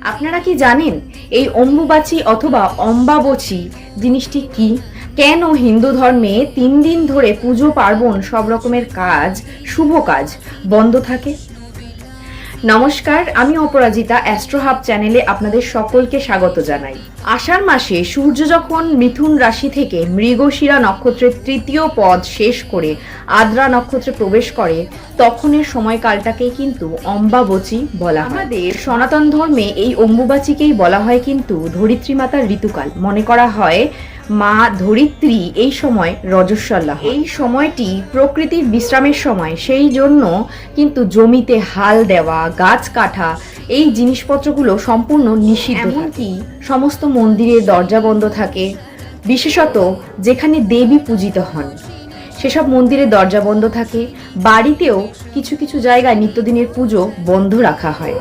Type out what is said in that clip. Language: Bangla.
আপনারা কি জানেন এই অম্বুবাচী অথবা অম্বাবচী জিনিসটি কি? কেন হিন্দু ধর্মে 3 দিন ধরে পুজো পার্বণ সব রকমের কাজ, শুভ কাজ বন্ধ থাকে? নমস্কার, আমি অপরাজিতা অ্যাস্ট্রো হাব চ্যানেলে আপনাদের সকলকে স্বাগত জানাই। আষাঢ় মাসে সূর্য যখন মিথুন রাশি থেকে মৃগশিরা নক্ষত্রের 3য় পদ শেষ করে আদ্রা নক্ষত্রে প্রবেশ করে, তখনের সময়কালটাকেই কিন্তু অম্বাবচী বলা হয়। আমাদের সনাতন ধর্মে এই অম্বুবাচীকেই বলা হয় কিন্তু ধরিত্রী মাতার ঋতুকাল। মনে করা হয় মা ধরিত্রী এই সময় রজস্বলা, এই সময়টি প্রকৃতির বিশ্রামের সময়। সেই জন্য কিন্তু জমিতে হাল দেওয়া, গাছ কাটা, এই জিনিসপত্রগুলো সম্পূর্ণ নিষিদ্ধ। এমনকি সমস্ত মন্দিরের দরজা বন্ধ থাকে, বিশেষত যেখানে দেবী পূজিত হন সেসব মন্দিরের দরজা বন্ধ থাকে। বাড়িতেও কিছু কিছু জায়গায় নিত্যদিনের পুজো বন্ধ রাখা হয়।